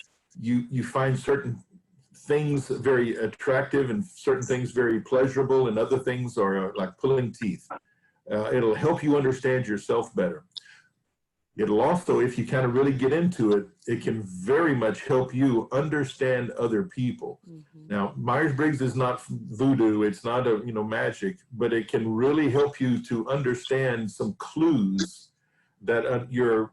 find certain things very attractive and certain things very pleasurable, and other things are like pulling teeth. It'll help you understand yourself better. It'll also, if you kind of really get into it, it can very much help you understand other people. Now, Myers-Briggs is not voodoo, it's not magic, but it can really help you to understand some clues that your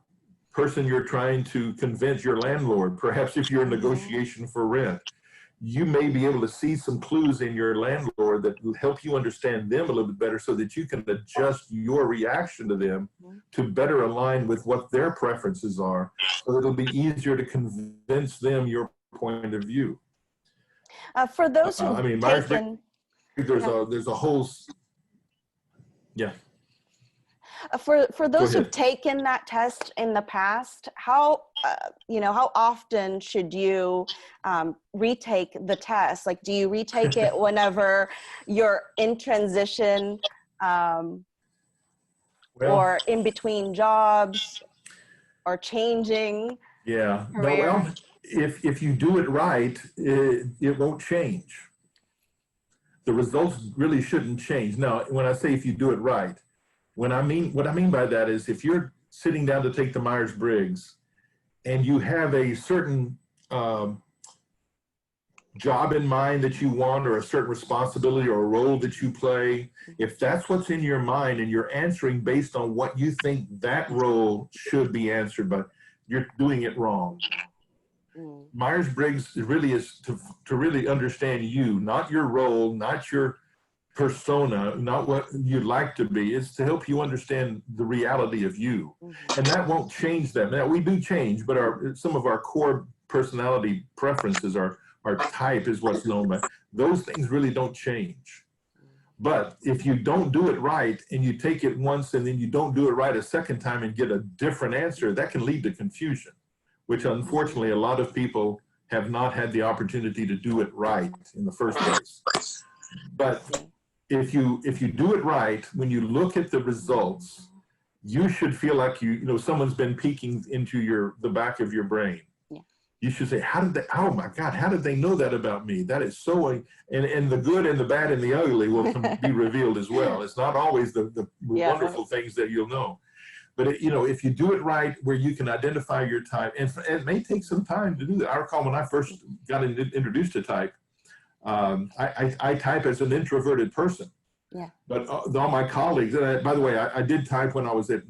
person you're trying to convince, your landlord, perhaps if you're in negotiation for rent, you may be able to see some clues in your landlord that will help you understand them a little bit better so that you can adjust your reaction to them to better align with what their preferences are. So it'll be easier to convince them your point of view. For those who've taken... There's a whole... Yeah. For those who've taken that test in the past, how often should you retake the test? Like, do you retake it whenever you're in transition or in between jobs or changing? Yeah. Career? No, well, if you do it right, it won't change. The results really shouldn't change. Now, when I say if you do it right, what I mean by that is if you're sitting down to take the Myers-Briggs and you have a certain job in mind that you want, or a certain responsibility or a role that you play, if that's what's in your mind and you're answering based on what you think that role should be answered, but you're doing it wrong. Myers-Briggs really is to really understand you, not your role, not your persona, not what you'd like to be. It's to help you understand the reality of you. And that won't change that. Now, we do change, but some of our core personality preferences, our type is what's known by, those things really don't change. But if you don't do it right and you take it once and then you don't do it right a second time and get a different answer, that can lead to confusion, which unfortunately a lot of people have not had the opportunity to do it right in the first place. But if you do it right, when you look at the results, you should feel like someone's been peeking into the back of your brain. Yeah. You should say, oh my God, how did they know that about me? That is so, and the good and the bad and the ugly will be revealed as well. It's not always the wonderful things that you'll know. But if you do it right, where you can identify your type, and it may take some time to do that. I recall when I first got introduced to type, I type as an introverted person. Yeah. But all my colleagues, and by the way, I did type when I was at,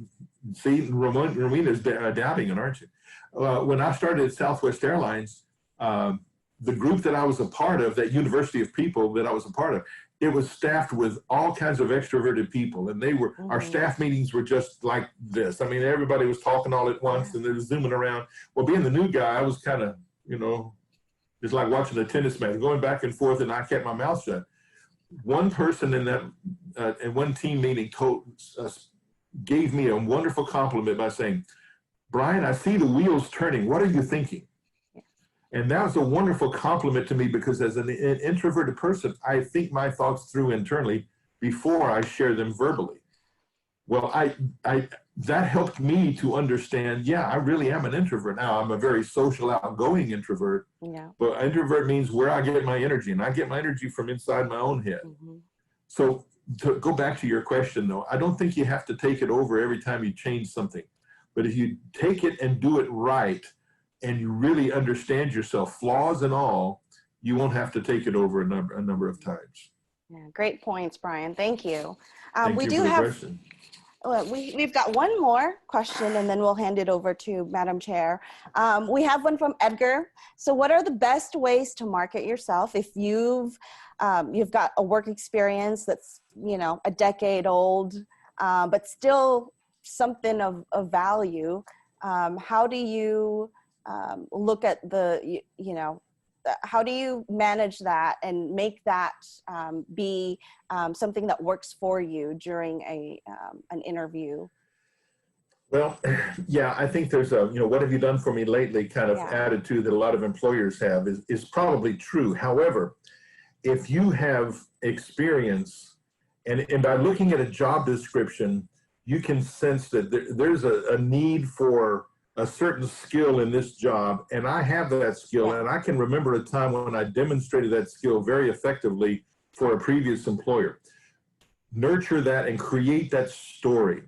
Romina's doubting it, aren't you? When I started at Southwest Airlines, the group that I was a part of, that university of people that I was a part of, it was staffed with all kinds of extroverted people, and our staff meetings were just like this. I mean, everybody was talking all at once, and they were zooming around. Well, being the new guy, I was kind of, it's like watching a tennis match, going back and forth, and I kept my mouth shut. One person in that, in one team meeting gave me a wonderful compliment by saying, "Brian, I see the wheels turning. What are you thinking?" And that was a wonderful compliment to me, because as an introverted person, I think my thoughts through internally before I share them verbally. Well, that helped me to understand, I really am an introvert. Now, I'm a very social, outgoing introvert. Yeah. But introvert means where I get my energy, and I get my energy from inside my own head. So to go back to your question, though, I don't think you have to take it over every time you change something. But if you take it and do it right, and you really understand yourself, flaws and all, you won't have to take it over a number of times. Yeah, great points, Brian. Thank you. Thank you for the question. We've got one more question, and then we'll hand it over to Madam Chair. We have one from Edgar. So what are the best ways to market yourself if you've got a work experience that's, a decade old, but still something of value? How do you look at how do you manage that and make that be something that works for you during an interview? Well, I think there's what have you done for me lately kind of attitude that a lot of employers have is probably true. However, if you have experience, and by looking at a job description, you can sense that there's a need for a certain skill in this job, and I have that skill, and I can remember a time when I demonstrated that skill very effectively for a previous employer. Nurture that and create that story,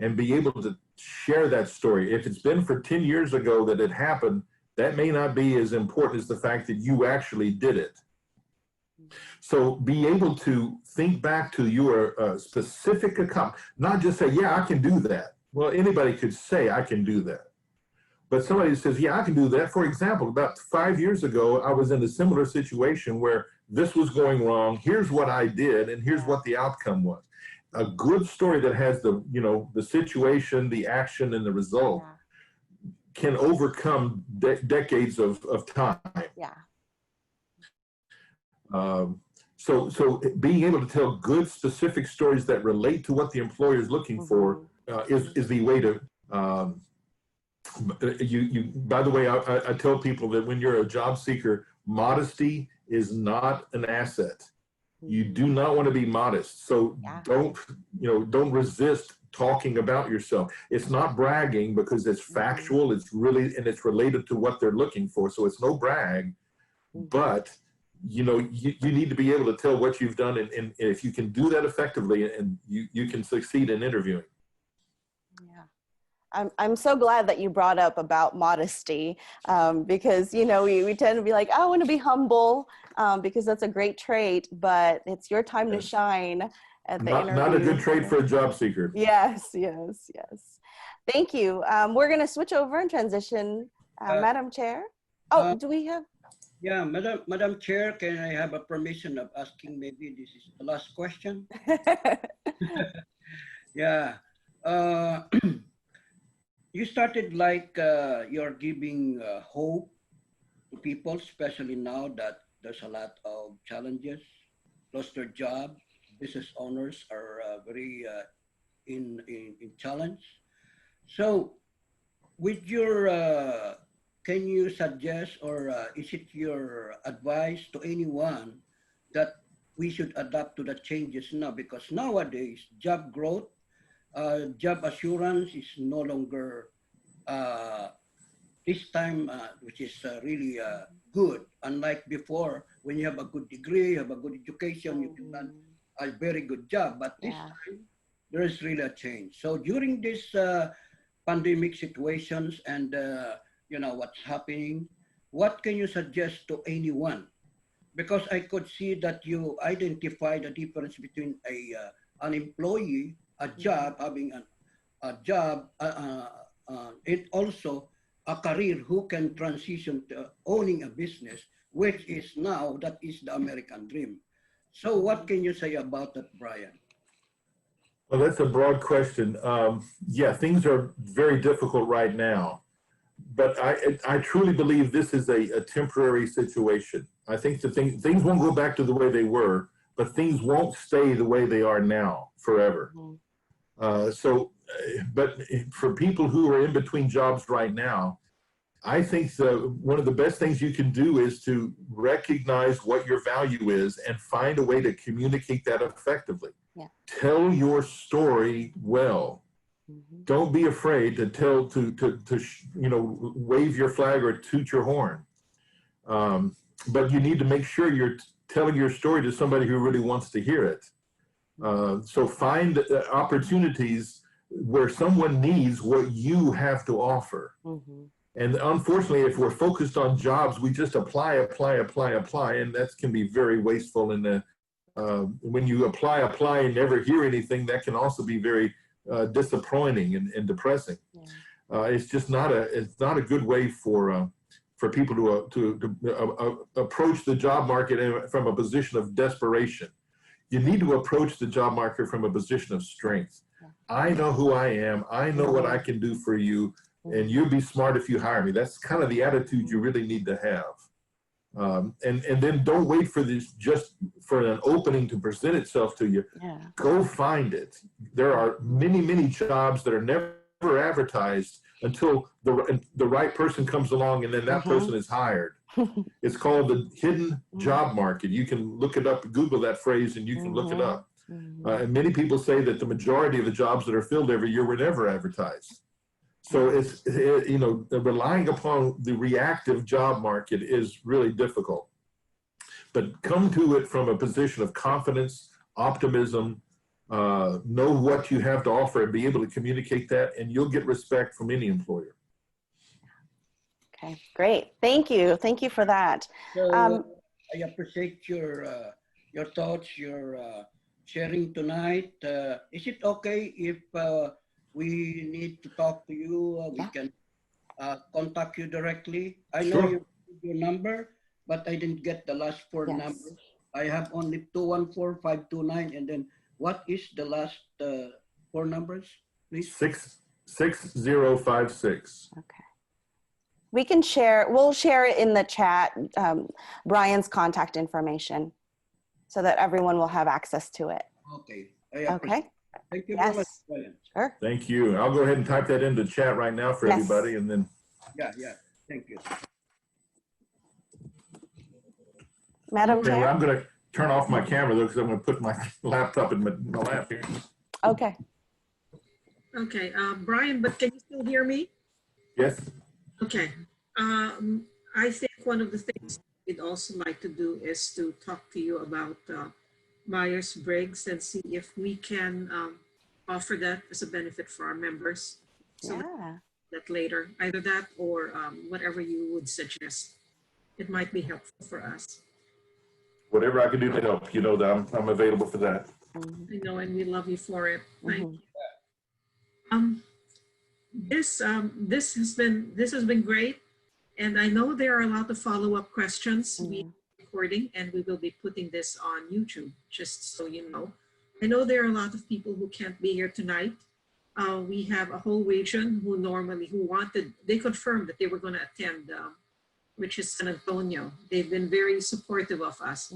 and be able to share that story. If it's been for 10 years ago that it happened, that may not be as important as the fact that you actually did it. So be able to think back to your specific account, not just say, I can do that. Well, anybody could say, I can do that. But somebody says, I can do that. For example, about 5 years ago, I was in a similar situation where this was going wrong. Here's what I did, and here's what the outcome was. A good story that has the situation, the action, and the result can overcome decades of time. Yeah. So being able to tell good, specific stories that relate to what the employer is looking for is the way to. By the way, I tell people that when you're a job seeker, modesty is not an asset. You do not want to be modest. So don't resist talking about yourself. It's not bragging, because it's factual. It's related to what they're looking for. So it's no brag, but you need to be able to tell what you've done. And if you can do that effectively, and you can succeed in interviewing. I'm so glad that you brought up about modesty, because, we tend to be like, I want to be humble, because that's a great trait, but it's your time to shine at the interview. Not a good trait for a job seeker. Yes. Thank you. We're going to switch over and transition. Madam Chair. Do we have? Yeah, Madam Chair, can I have a permission of asking, maybe this is the last question? You started like you're giving hope to people, especially now that there's a lot of challenges, lost their job, business owners are very in challenge. So with your, can you suggest or is it your advice to anyone that we should adapt to the changes now? Because nowadays, job growth, job assurance is no longer this time, which is really good. Unlike before, when you have a good degree, you have a good education, you can done a very good job. But this time, there is really a change. So during this pandemic situations and you know what's happening, what can you suggest to anyone? Because I could see that you identify the difference between an employee, a job, having a job, and also a career who can transition to owning a business, which is now, that is the American dream. So what can you say about that, Brian? Well, that's a broad question. Yeah, things are very difficult right now, but I truly believe this is a temporary situation. I think the things won't go back to the way they were, but things won't stay the way they are now forever. But for people who are in between jobs right now, I think one of the best things you can do is to recognize what your value is and find a way to communicate that effectively. Yeah. Tell your story well. Don't be afraid to tell, you know, wave your flag or toot your horn. But you need to make sure you're telling your story to somebody who really wants to hear it. So find opportunities where someone needs what you have to offer. And unfortunately, if we're focused on jobs, we just apply, and that can be very wasteful. And when you apply and never hear anything, that can also be very disappointing and depressing. It's just not a good way for people to approach the job market from a position of desperation. You need to approach the job market from a position of strength. I know who I am. I know what I can do for you. And you'll be smart if you hire me. That's kind of the attitude you really need to have. And then don't wait for this, just for an opening to present itself to you. Go find it. There are many jobs that are never advertised until the right person comes along, and then that person is hired. It's called the hidden job market. You can look it up, Google that phrase, and you can look it up. And many people say that the majority of the jobs that are filled every year were never advertised. So it's, you know, relying upon the reactive job market is really difficult. But come to it from a position of confidence, optimism, know what you have to offer and be able to communicate that, and you'll get respect from any employer. Okay, great. Thank you. Thank you for that. So, I appreciate your thoughts, your sharing tonight. Is it okay if we need to talk to you? We can contact you directly. I know your number, but I didn't get the last four numbers. I have only 214-529, and then what is the last four numbers, please? 6056. Okay. We can share, we'll share it in the chat, Brian's contact information, so that everyone will have access to it. Okay. Okay. Thank you very much, Brian. Sure. Thank you. I'll go ahead and type that into chat right now for everybody, and then. Yeah. Thank you. Madam Chair? Well, I'm going to turn off my camera though, because I'm going to put my laptop in my lap here. Okay. Okay, Brian, but can you still hear me? Yes. Okay. I think one of the things we'd also like to do is to talk to you about Myers-Briggs and see if we can offer that as a benefit for our members. So that later, either that or whatever you would suggest. It might be helpful for us. Whatever I can do to help, you know that I'm available for that. I know, and we love you for it. Thank you. This has been great, and I know there are a lot of follow-up questions. We are recording, and we will be putting this on YouTube, just so you know. I know there are a lot of people who can't be here tonight. We have a whole region who they confirmed that they were going to attend, which is San Antonio. They've been very supportive of us.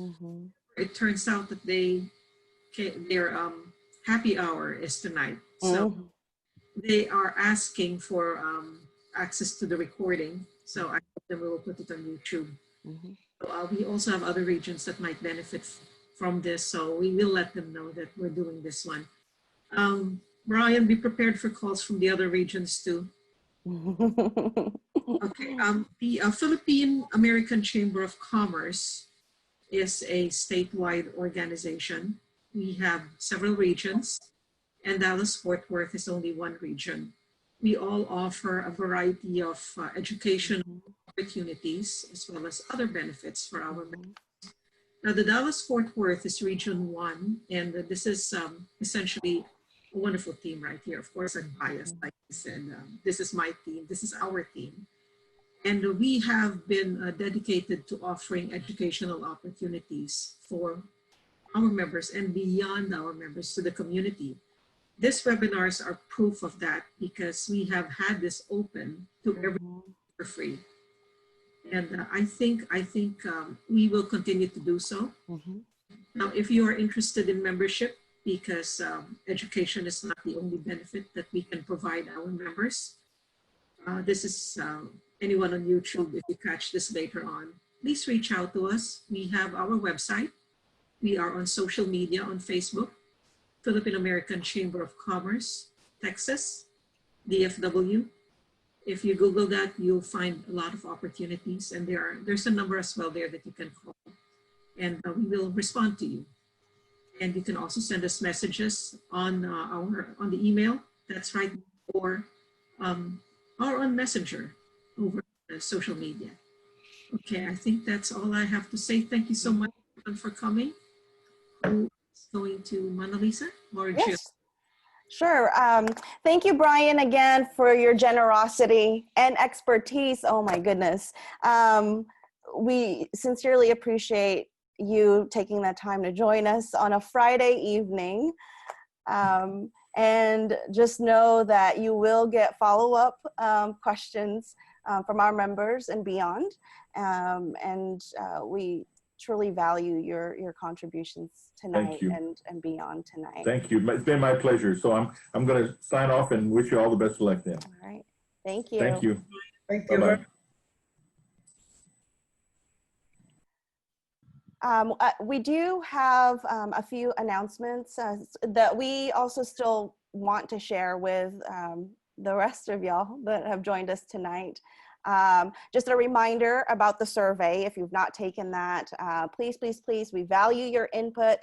It turns out that they their happy hour is tonight. So they are asking for access to the recording. So I hope that we will put it on YouTube. So, we also have other regions that might benefit from this. So we will let them know that we're doing this one. Brian, be prepared for calls from the other regions too. Okay. The Philippine American Chamber of Commerce is a statewide organization. We have several regions, and Dallas-Fort Worth is only one region. We all offer a variety of educational opportunities as well as other benefits for our members. Now, the Dallas-Fort Worth is Region 1, and this is essentially a wonderful team right here. Of course, I'm biased, like I said. This is my team. This is our team. And we have been dedicated to offering educational opportunities for our members and beyond our members to the community. These webinars are proof of that because we have had this open to everyone for free. And I think we will continue to do so. Now, if you are interested in membership, because education is not the only benefit that we can provide our members, this is anyone on YouTube, if you catch this later on, please reach out to us. We have our website. We are on social media on Facebook, Philippine American Chamber of Commerce, Texas, DFW. If you Google that, you'll find a lot of opportunities, and there's a number as well there that you can call, and we will respond to you. And you can also send us messages on the email. That's right, or on Messenger over social media. Okay, I think that's all I have to say. Thank you so much for coming. Who is going to Mona Lisa or Jill? Yes. Sure. Thank you, Brian, again, for your generosity and expertise. Oh, my goodness. We sincerely appreciate you taking that time to join us on a Friday evening. And just know that you will get follow-up questions from our members and beyond. And we truly value your contributions tonight and beyond tonight. Thank you. It's been my pleasure. So I'm going to sign off and wish you all the best of luck then. All right. Thank you. Thank you. Thank you. Bye-bye. We do have a few announcements that we also still want to share with the rest of y'all that have joined us tonight. Just a reminder about the survey. If you've not taken that, please, please, please, we value your input.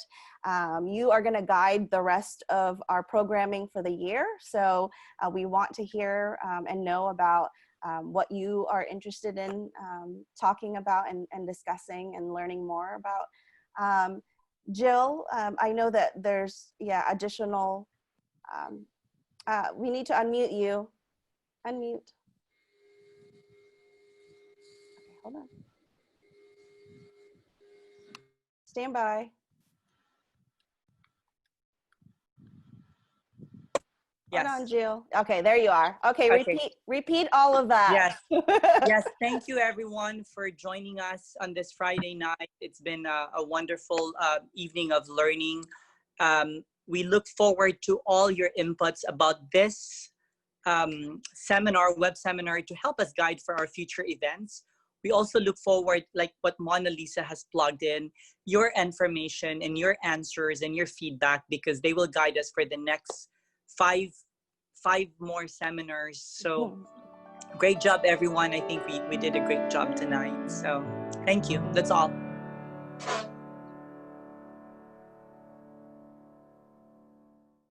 You are going to guide the rest of our programming for the year. So we want to hear and know about what you are interested in talking about and discussing and learning more about. Jill, I know that there's, additional, we need to unmute you. Unmute. Okay, hold on. Stand by. Yes. Hold on, Jill. Okay, there you are. Okay, repeat all of that. Yes. Yes, thank you everyone for joining us on this Friday night. It's been a wonderful evening of learning. We look forward to all your inputs about this web seminar to help us guide for our future events. We also look forward, like what Mona Lisa has plugged in, your information and your answers and your feedback, because they will guide us for the next five more seminars. So great job, everyone. I think we did a great job tonight. So thank you. That's all.